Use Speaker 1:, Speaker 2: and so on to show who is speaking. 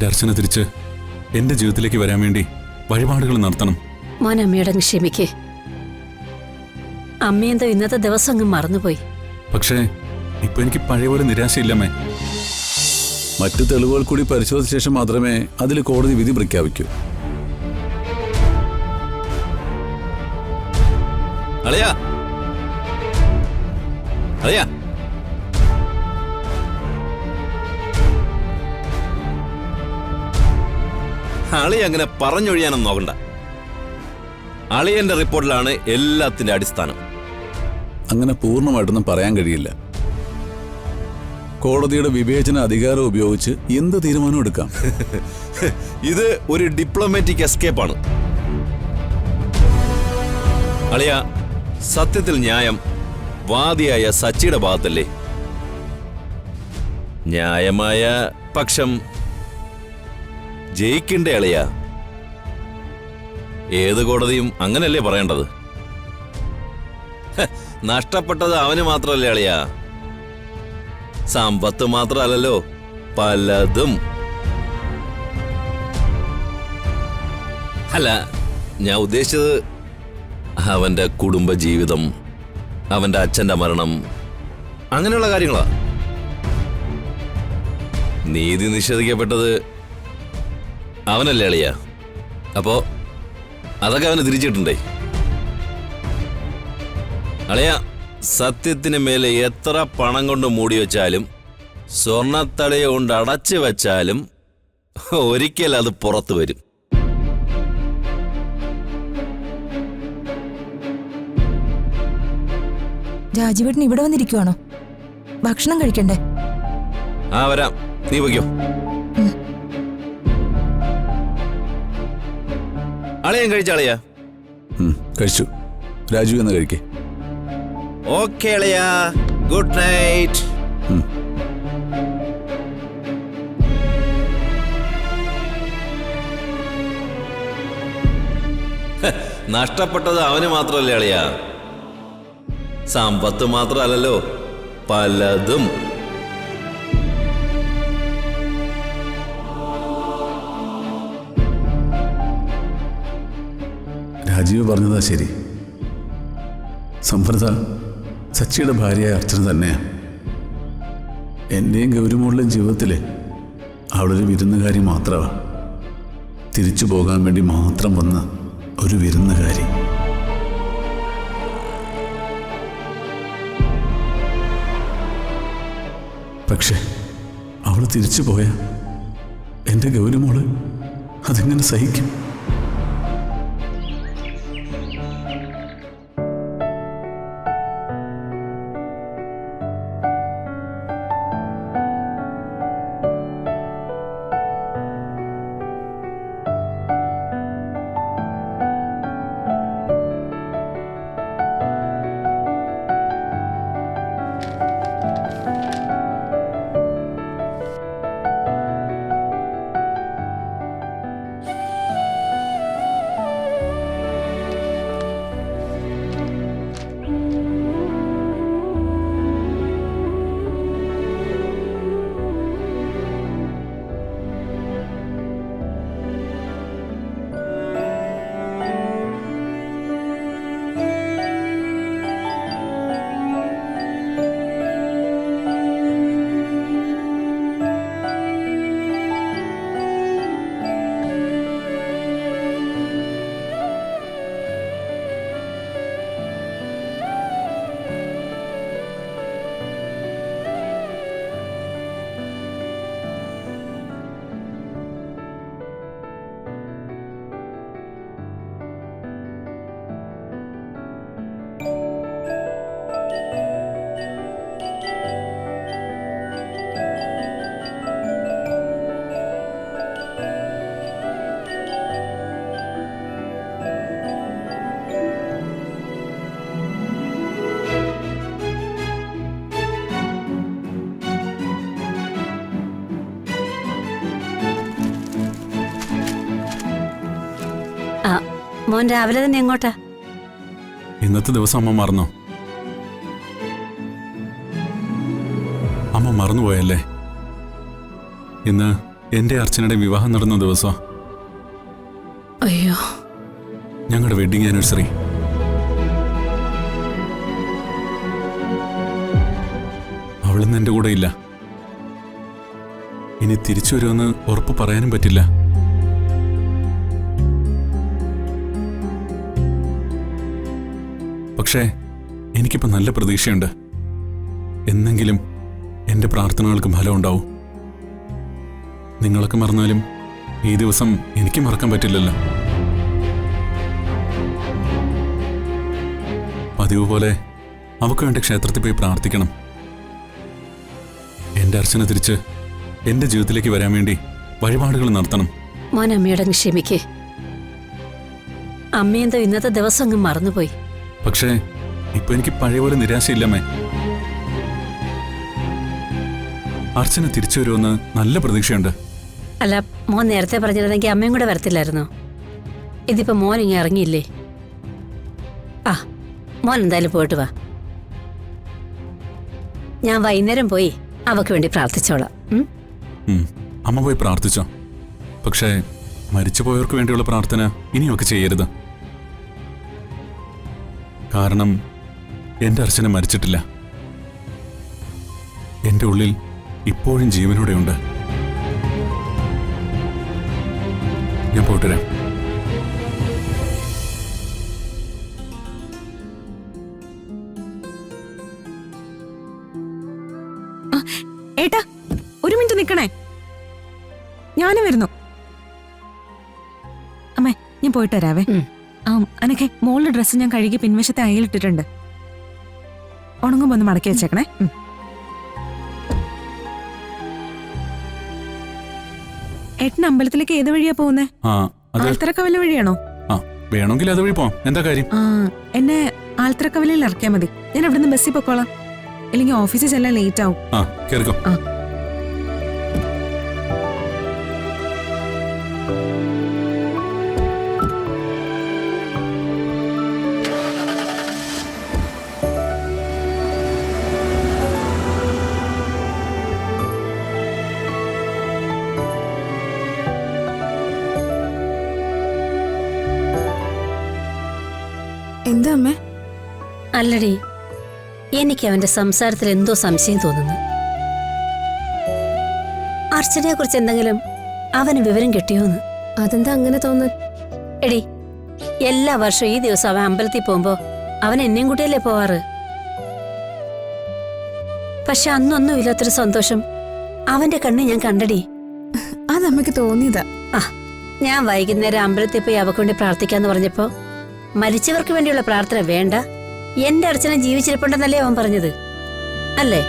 Speaker 1: എന്റെ അർച്ചന തിരിച്ച് എന്റെ ജീവിതത്തിലേക്ക് വരാൻ വേണ്ടി വഴിപാടുകൾ നടത്തണം.
Speaker 2: മോൻ അമ്മയോട് ക്ഷമിക്കേ. അമ്മയെന്തോ ഇന്നത്തെ ദിവസം അങ്ങ് മറന്നുപോയി.
Speaker 1: പക്ഷേ ഇപ്പൊ എനിക്ക് പഴയ പോലെ നിരാശയില്ലമ്മേ.
Speaker 3: മറ്റു തെളിവുകൾ കൂടി പരിശോധിച്ച ശേഷം മാത്രമേ അതിൽ കോടതി വിധി പ്രഖ്യാപിക്കൂ.
Speaker 4: അളിയാ, അളിയാ, അളി അങ്ങനെ പറഞ്ഞൊഴിയാനൊന്നും നോക്കണ്ട. അളിയന്റെ റിപ്പോർട്ടിലാണ് എല്ലാത്തിന്റെ അടിസ്ഥാനം.
Speaker 3: അങ്ങനെ പൂർണ്ണമായിട്ടൊന്നും പറയാൻ കഴിയില്ല. കോടതിയുടെ വിവേചന അധികാരം ഉപയോഗിച്ച് എന്ത് തീരുമാനം എടുക്കാം.
Speaker 4: ഇത് ഒരു ഡിപ്ലോമാറ്റിക് എസ്കേപ്പാണ്. അളിയ, സത്യത്തിൽ ന്യായം വാദിയായ സച്ചിയുടെ ഭാഗത്തല്ലേ? ന്യായമായ പക്ഷം ജയിക്കണ്ടേ അളിയ? ഏത് കോടതിയും അങ്ങനല്ലേ പറയേണ്ടത്? നഷ്ടപ്പെട്ടത് അവന് മാത്രമല്ലേ അളിയ? സമ്പത്ത് മാത്രമല്ലല്ലോ, പലതും. അല്ല, ഞാൻ ഉദ്ദേശിച്ചത് അവന്റെ കുടുംബജീവിതം, അവന്റെ അച്ഛന്റെ മരണം, അങ്ങനെയുള്ള കാര്യങ്ങളാ. നീതി നിഷേധിക്കപ്പെട്ടത് അവനല്ലേ അളിയ? അപ്പോ അതൊക്കെ അവന് തിരിച്ചിട്ടുണ്ടേ. അളിയ, സത്യത്തിന് മേലെ എത്ര പണം കൊണ്ട് മൂടി വെച്ചാലും സ്വർണത്തടയ കൊണ്ട് അടച്ചു വെച്ചാലും ഒരിക്കൽ അത് പുറത്തു വരും.
Speaker 5: രാജീവേട്ടൻ ഇവിടെ വന്നിരിക്കുവാണോ? ഭക്ഷണം കഴിക്കണ്ടേ?
Speaker 4: ആ, വരാം. നീ വയ്ക്കോ. അളിയൻ കഴിച്ചാളിയാ?
Speaker 3: കഴിച്ചു. രാജു എന്ന് കഴിക്കേ.
Speaker 4: ഓക്കെ അളിയാ, ഗുഡ് നൈറ്റ്. നഷ്ടപ്പെട്ടത് അവന് മാത്രമല്ലേ അളിയാ? സമ്പത്ത് മാത്രമല്ലല്ലോ, പലതും.
Speaker 3: രാജീവ് പറഞ്ഞതാ ശരി. സംവൃത സച്ചിയുടെ ഭാര്യയായ അർച്ചന തന്നെയാണ്. എൻ്റെയും ഗൗരിമോളുടെയും ജീവിതത്തിൽ അവളൊരു വിരുന്നുകാരി മാത്രമാണ്. തിരിച്ചു പോകാൻ വേണ്ടി മാത്രം വന്ന ഒരു വിരുന്നുകാരി. പക്ഷെ അവൾ തിരിച്ചു പോയ എൻ്റെ ഗൗരിമോള് അതെങ്ങനെ സഹിക്കും?
Speaker 2: മോൻ രാവിലെ തന്നെ എങ്ങോട്ടാ?
Speaker 1: ഇന്നത്തെ ദിവസം അമ്മ മറന്നോ? അമ്മ മറന്നുപോയല്ലേ? ഇന്ന് എന്റെ അർച്ചനയുടെ വിവാഹം നടന്ന ദിവസം
Speaker 2: അയ്യോ,
Speaker 1: ഞങ്ങളുടെ വെഡിങ് ആനിവേഴ്സറി. അവളിന്ന് എന്റെ കൂടെ ഇല്ല. ഇനി തിരിച്ചു വരുമെന്ന് ഉറപ്പ് പറയാനും പറ്റില്ല. പക്ഷേ എനിക്കിപ്പോ നല്ല പ്രതീക്ഷയുണ്ട്. എന്നെങ്കിലും എന്റെ പ്രാർത്ഥനകൾക്ക് ഫലം ഉണ്ടാവും. നിങ്ങളൊക്കെ മറന്നാലും ഈ ദിവസം എനിക്ക് മറക്കാൻ പറ്റില്ലല്ലോ. പതിവ് പോലെ അവക്ക് വേണ്ടി ക്ഷേത്രത്തിൽ പോയി പ്രാർത്ഥിക്കണം. എന്റെ അർച്ചന തിരിച്ച് എന്റെ ജീവിതത്തിലേക്ക് വരാൻ വേണ്ടി വഴിപാടുകൾ നടത്തണം.
Speaker 2: മോൻ അമ്മയോടങ്ങ് ക്ഷമിക്കേ. അമ്മയെന്തോ ഇന്നത്തെ ദിവസം അങ്ങ് മറന്നുപോയി.
Speaker 1: പക്ഷേ ഇപ്പൊ എനിക്ക് പഴയ പോലെ നിരാശയില്ലമ്മേ. അർച്ചന തിരിച്ചു വരുമെന്ന് നല്ല പ്രതീക്ഷയുണ്ട്.
Speaker 2: അല്ല, മോൻ നേരത്തെ പറഞ്ഞിരുന്നെങ്കിൽ അമ്മയും കൂടെ വരത്തില്ലായിരുന്നോ? ഇതിപ്പോ മോൻ ഇങ്ങനെ ഇറങ്ങിയില്ലേ? ആ, മോൻ എന്തായാലും പോയിട്ട് വാ. ഞാൻ വൈകുന്നേരം പോയി അവക്ക് വേണ്ടി പ്രാർത്ഥിച്ചോളാം.
Speaker 1: അമ്മ പോയി പ്രാർത്ഥിച്ചോ. പക്ഷേ മരിച്ചുപോയവർക്ക് വേണ്ടിയുള്ള പ്രാർത്ഥന ഇനിയൊക്കെ ചെയ്യരുത്. കാരണം എന്റെ അർച്ചന മരിച്ചിട്ടില്ല. എന്റെ ഉള്ളിൽ ഇപ്പോഴും ജീവനോടെയുണ്ട്. ഞാൻ പോയിട്ട് വരാം.
Speaker 6: ഏട്ടാ, ഒരു മിനിറ്റ് നിക്കണേ, ഞാനും വരുന്നു. അമ്മേ, ഞാൻ പോയിട്ട് വരാവേ. അനക്കെ മോളുടെ ഡ്രസ്സ് ഞാൻ കഴുകി പിൻവശത്തെ അയലിട്ടിട്ടുണ്ട്. ഉണങ്ങുമ്പോ ഒന്ന് മടക്കി വെച്ചേക്കണേ. ഏട്ടൻ അമ്പലത്തിലേക്ക് ഏത് വഴിയാ പോകുന്നേ? ആൽത്തറക്കവല വഴിയാണോ?
Speaker 1: വേണമെങ്കിൽ അത് വഴി പോവാം. എന്താ കാര്യം?
Speaker 6: എന്നെ ആൽത്തറക്കവലയിൽ ഇറക്കിയാ മതി. ഞാൻ അവിടുന്ന് ബസ്സിൽ പൊക്കോളാം. ഇല്ലെങ്കിൽ ഓഫീസിൽ ചെല്ലാൻ ലേറ്റ് ആവും.
Speaker 1: കേറിക്കോ.
Speaker 6: എന്താ അമ്മേ?
Speaker 2: അല്ലടി, എനിക്ക് അവന്റെ സംസാരത്തിൽ എന്തോ സംശയം തോന്നുന്നു. അർച്ചനയെ കുറിച്ച് എന്തെങ്കിലും അവന് വിവരം കിട്ടിയോന്ന്?
Speaker 6: അതെന്താ അങ്ങനെ തോന്നാൻ?
Speaker 2: എടി, എല്ലാ വർഷവും ഈ ദിവസം അവൻ അമ്പലത്തിൽ പോകുമ്പോ അവൻ എന്നെയും കൂട്ടിയല്ലേ പോവാറ്. പക്ഷെ അന്നൊന്നും ഇല്ലാത്തൊരു സന്തോഷം അവന്റെ കണ്ണ് ഞാൻ കണ്ടടി.
Speaker 6: അതമ്മക്ക് തോന്നിയതാ.
Speaker 2: ഞാൻ വൈകുന്നേരം അമ്പലത്തിൽ പോയി അവക്ക് വേണ്ടി പ്രാർത്ഥിക്കാന്ന് പറഞ്ഞപ്പോ മരിച്ചവർക്ക് വേണ്ടിയുള്ള പ്രാർത്ഥന വേണ്ട, എന്റെ അർച്ചന ജീവിച്ചിരിപ്പുണ്ടെന്നല്ലേ അവൻ പറഞ്ഞത്, അല്ലേ?